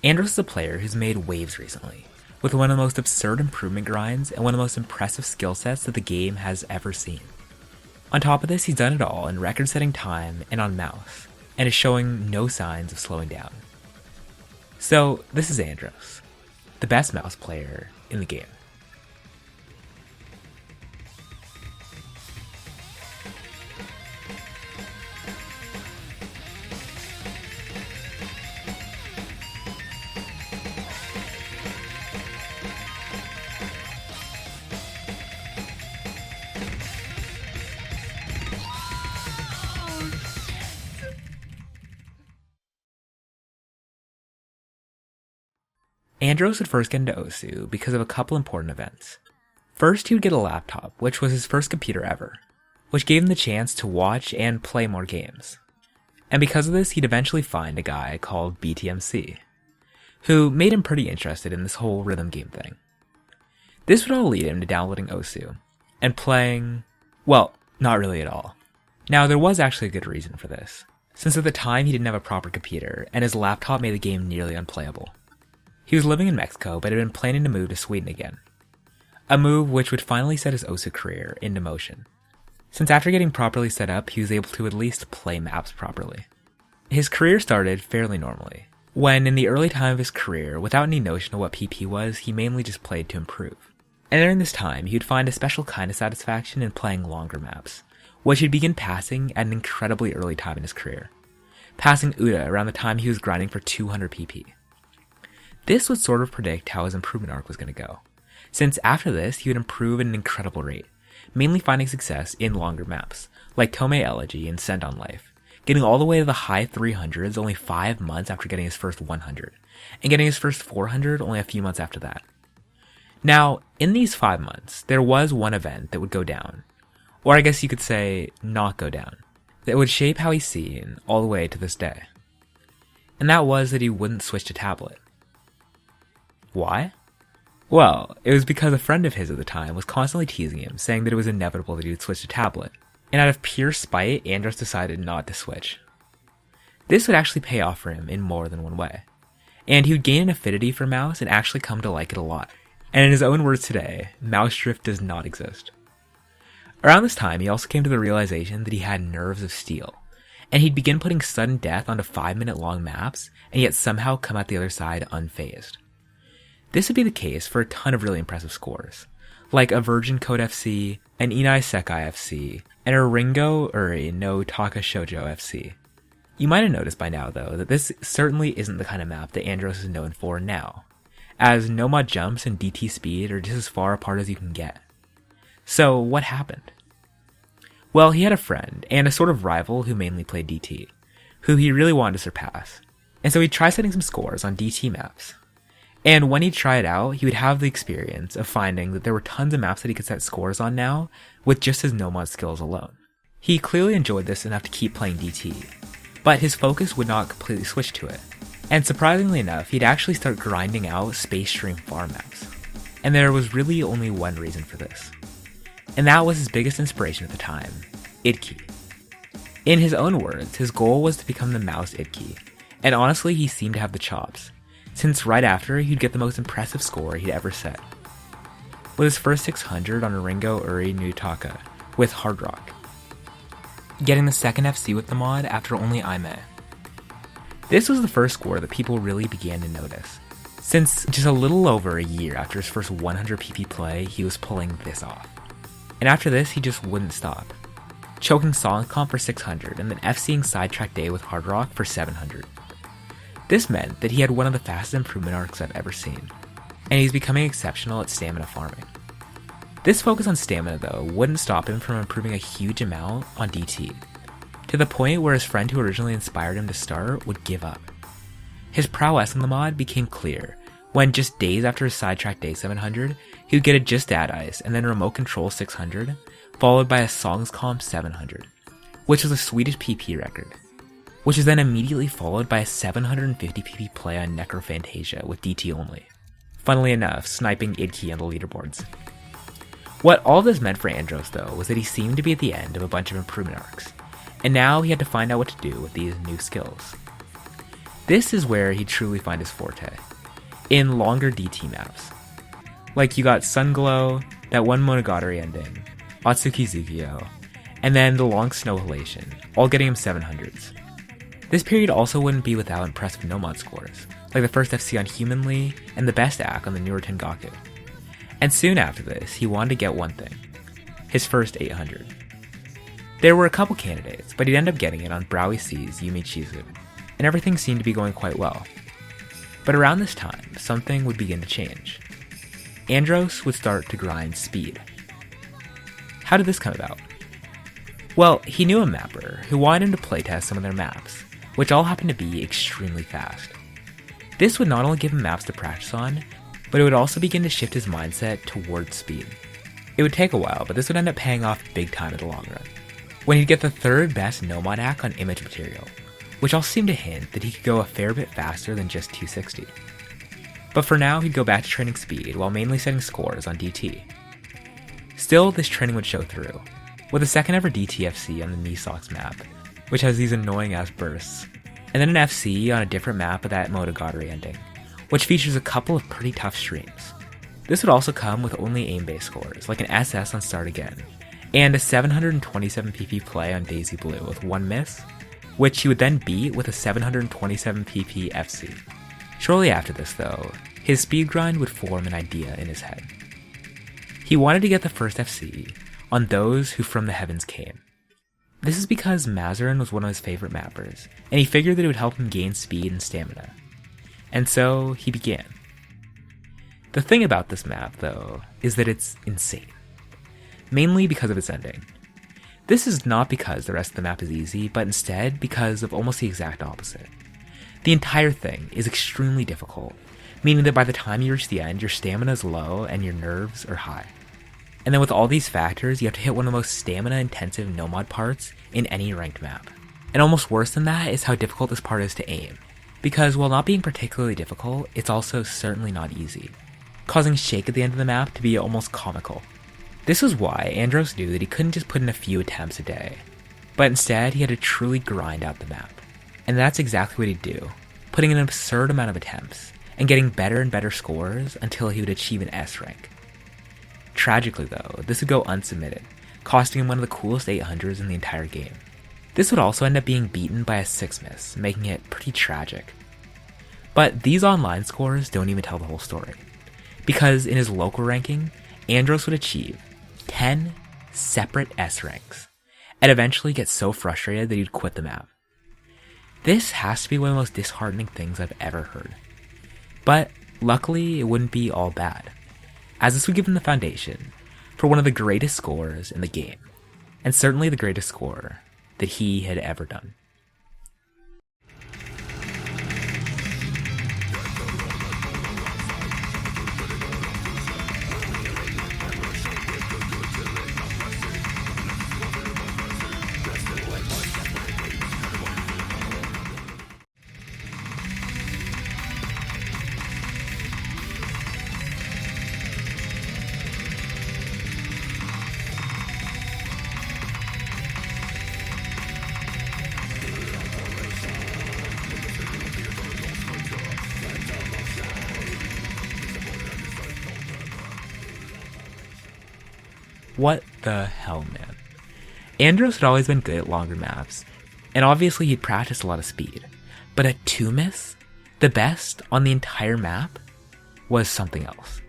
Andros is a player who's made waves recently, with one of the most absurd improvement grinds and one of the most impressive skill sets that the game has ever seen. On top of this, he's done it all in record-setting time and on mouse, and is showing no signs of slowing down. So, this is Andros, the best mouse player in the game. Andros would first get into Osu because of a couple important events. First, he would get a laptop, which was his first computer ever, which gave him the chance to watch and play more games. And because of this, he'd eventually find a guy called BTMC, who made him pretty interested in this whole rhythm game thing. This would all lead him to downloading Osu, and playing, well, not really at all. Now, there was actually a good reason for this, since at the time he didn't have a proper computer, and his laptop made the game nearly unplayable. He was living in Mexico, but had been planning to move to Sweden again. A move which would finally set his Osu career into motion, since after getting properly set up, he was able to at least play maps properly. His career started fairly normally, when in the early time of his career, without any notion of what PP was, he mainly just played to improve. And during this time, he would find a special kind of satisfaction in playing longer maps, which he'd begin passing at an incredibly early time in his career, passing Uda around the time he was grinding for 200 PP. This would sort of predict how his improvement arc was going to go, since after this he would improve at an incredible rate, mainly finding success in longer maps, like Tome Elegy and Send on Life, getting all the way to the high 300s only 5 months after getting his first 100, and getting his first 400 only a few months after that. Now, in these 5 months, there was one event that would go down, or I guess you could say not go down, that would shape how he's seen all the way to this day. And that was that he wouldn't switch to tablet. Why? Well, it was because a friend of his at the time was constantly teasing him, saying that it was inevitable that he would switch to tablet, and out of pure spite, Andros decided not to switch. This would actually pay off for him in more than one way, and he would gain an affinity for mouse and actually come to like it a lot. And in his own words today, mouse drift does not exist. Around this time, he also came to the realization that he had nerves of steel, and he'd begin putting sudden death onto 5-minute long maps, and yet somehow come out the other side unfazed. This would be the case for a ton of really impressive scores, like a Virgin Code FC, an Inai Sekai FC, and a Ringo Uri no Taka Shoujo FC. You might have noticed by now, though, that this certainly isn't the kind of map that Andros is known for now, as no-mod jumps and DT speed are just as far apart as you can get. So, what happened? Well, he had a friend, and a sort of rival who mainly played DT, who he really wanted to surpass, and so he'd try setting some scores on DT maps. And when he'd try it out, he would have the experience of finding that there were tons of maps that he could set scores on now with just his no-mod skills alone. He clearly enjoyed this enough to keep playing DT, but his focus would not completely switch to it. And surprisingly enough, he'd actually start grinding out Space Stream farm maps. And there was really only one reason for this. And that was his biggest inspiration at the time, Idki. In his own words, his goal was to become the mouse Idki, and honestly he seemed to have the chops, since right after, he'd get the most impressive score he'd ever set, with his first 600 on a Ringo Uri Nutaka with Hard Rock, getting the second FC with the mod after only Aime. This was the first score that people really began to notice, since just a little over a year after his first 100 PP play, he was pulling this off. And after this, he just wouldn't stop, choking Song Comp for 600 and then FCing Sidetrack Day with Hard Rock for 700. This meant that he had one of the fastest improvement arcs I've ever seen, and he's becoming exceptional at stamina farming. This focus on stamina, though, wouldn't stop him from improving a huge amount on DT, to the point where his friend who originally inspired him to start would give up. His prowess in the mod became clear when, just days after his Sidetrack Day 700, he would get a Just Add Ice and then a Remote Control 600, followed by a Songs Comp 700, which was a Swedish PP record, which is then immediately followed by a 750 PP play on Necrophantasia with DT only. Funnily enough, sniping Idki on the leaderboards. What all this meant for Andros, though, was that he seemed to be at the end of a bunch of improvement arcs, and now he had to find out what to do with these new skills. This is where he'd truly find his forte, in longer DT maps. Like you got Sunglow, that one Monogatari ending, Atsuki Zugyo, and then the long Snow Halation, all getting him 700s. This period also wouldn't be without impressive Nomad scores, like the first FC on Humanly and the best ACK on the newer Tengaku. And soon after this, he wanted to get one thing, his first 800. There were a couple candidates, but he'd end up getting it on Braui C's Yumi Chizu, and everything seemed to be going quite well. But around this time, something would begin to change. Andros would start to grind speed. How did this come about? Well, he knew a mapper who wanted him to playtest some of their maps, which all happened to be extremely fast. This would not only give him maps to practice on, but it would also begin to shift his mindset towards speed. It would take a while, but this would end up paying off big time in the long run, when he'd get the third best Nomad ACK on image material, which all seemed to hint that he could go a fair bit faster than just 260. But for now, he'd go back to training speed while mainly setting scores on DT. Still, this training would show through, with a second ever DTFC on the Nisox map, which has these annoying ass bursts, and then an FC on a different map with that Monogatari ending, which features a couple of pretty tough streams. This would also come with only aim-based scores, like an SS on Start Again, and a 727 PP play on Daisy Blue with one miss, which he would then beat with a 727 PP FC. Shortly after this though, his speed grind would form an idea in his head. He wanted to get the first FC on Those Who From the Heavens Came. This is because Mazarin was one of his favorite mappers, and he figured that it would help him gain speed and stamina. And so he began. The thing about this map, though, is that it's insane. Mainly because of its ending. This is not because the rest of the map is easy, but instead because of almost the exact opposite. The entire thing is extremely difficult, meaning that by the time you reach the end, your stamina is low and your nerves are high. And then with all these factors, you have to hit one of the most stamina-intensive Nomad parts in any ranked map. And almost worse than that is how difficult this part is to aim, because while not being particularly difficult, it's also certainly not easy, causing Shake at the end of the map to be almost comical. This was why Andros knew that he couldn't just put in a few attempts a day, but instead he had to truly grind out the map. And that's exactly what he'd do, putting in an absurd amount of attempts, and getting better and better scores until he would achieve an S rank. Tragically though, this would go unsubmitted, costing him one of the coolest 800s in the entire game. This would also end up being beaten by a 6 miss, making it pretty tragic. But these online scores don't even tell the whole story, because in his local ranking, Andros would achieve 10 separate S ranks, and eventually get so frustrated that he'd quit the map. This has to be one of the most disheartening things I've ever heard. But luckily, it wouldn't be all bad, as this would give him the foundation for one of the greatest scores in the game, and certainly the greatest score that he had ever done. What the hell, man? Andros had always been good at longer maps, and obviously he'd practiced a lot of speed, but a 2 miss, the best on the entire map, was something else.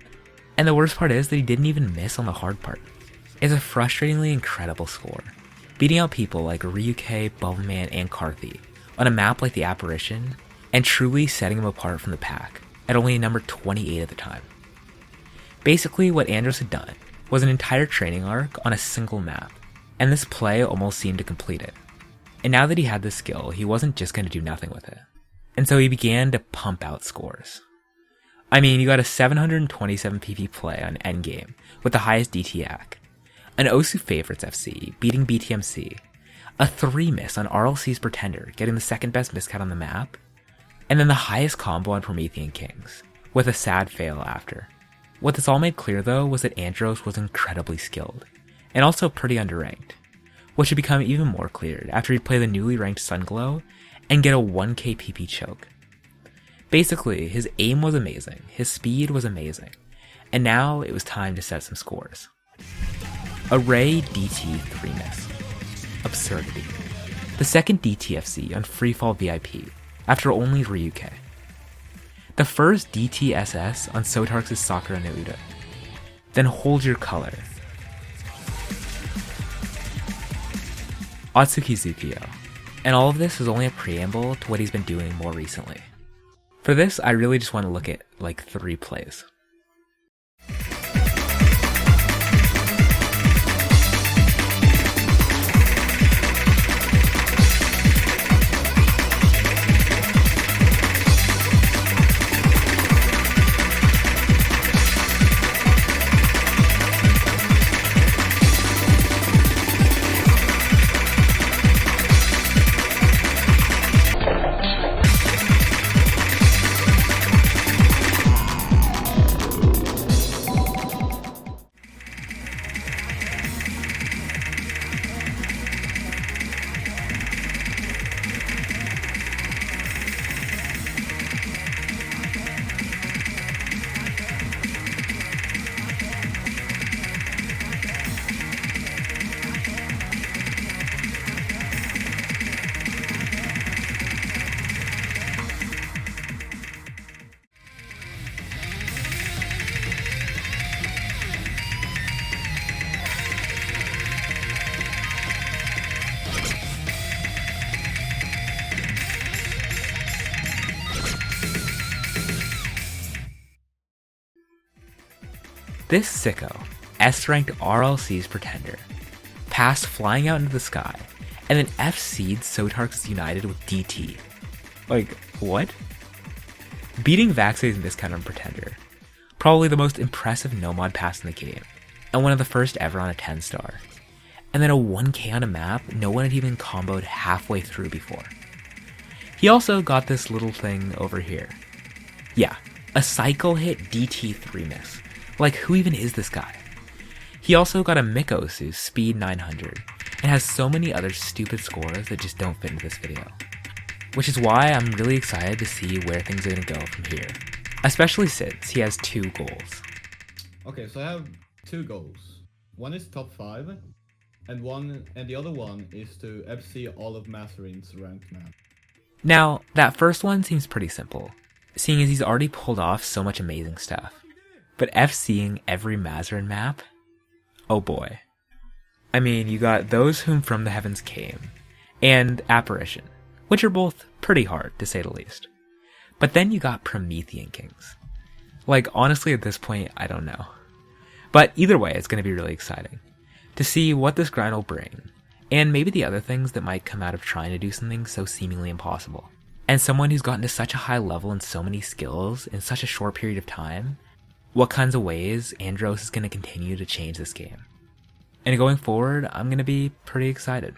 And the worst part is that he didn't even miss on the hard part. It's a frustratingly incredible score, beating out people like Ryuke, Bubbleman, and Karthi on a map like the Apparition, and truly setting him apart from the pack, at only number 28 at the time. Basically, what Andros had done was an entire training arc on a single map, and this play almost seemed to complete it. And now that he had this skill, he wasn't just going to do nothing with it. And so he began to pump out scores. I mean, you got a 727 PP play on Endgame with the highest DTAC, an Osu Favorites FC beating BTMC, a 3 miss on RLC's Pretender getting the second best miscount on the map, and then the highest combo on Promethean Kings, with a sad fail after. What this all made clear though was that Andros was incredibly skilled, and also pretty underranked, which would become even more clear after he'd play the newly ranked Sunglow and get a 1k PP choke, Basically, his aim was amazing, his speed was amazing, and now it was time to set some scores. Array DT 3 miss. Absurdity. The second DTFC on Freefall VIP, after only Ryuke. The first DTSS on Sotarks' Sakura no Uda. Then Hold Your Color. Atsuki Zukiyo. And all of this is only a preamble to what he's been doing more recently. For this, I really just want to look at like 3 plays. This sicko, S-ranked RLC's Pretender, passed flying out into the sky, and then F-seed Sotarks United with DT. Like, what? Beating Vaxay's miscount on Pretender, probably the most impressive no-mod pass in the game, and one of the first ever on a 10-star. And then a 1k on a map no one had even comboed halfway through before. He also got this little thing over here. Yeah, a cycle hit DT 3 miss. Like, who even is this guy? He also got a Mikosu speed 900, and has so many other stupid scores that just don't fit into this video. Which is why I'm really excited to see where things are going to go from here. Especially since he has 2 goals. Okay, so I have 2 goals. One is top 5, and the other one is to FC all of Mazarin's ranked map. Now, that first one seems pretty simple, seeing as he's already pulled off so much amazing stuff. But FCing every Mazarin map? Oh boy. I mean, you got Those Whom From the Heavens Came, and Apparition, which are both pretty hard, to say the least. But then you got Promethean Kings. Like, honestly, at this point, I don't know. But either way, it's going to be really exciting to see what this grind will bring, and maybe the other things that might come out of trying to do something so seemingly impossible. And someone who's gotten to such a high level and so many skills in such a short period of time, what kinds of ways Andros is going to continue to change this game. And going forward, I'm going to be pretty excited.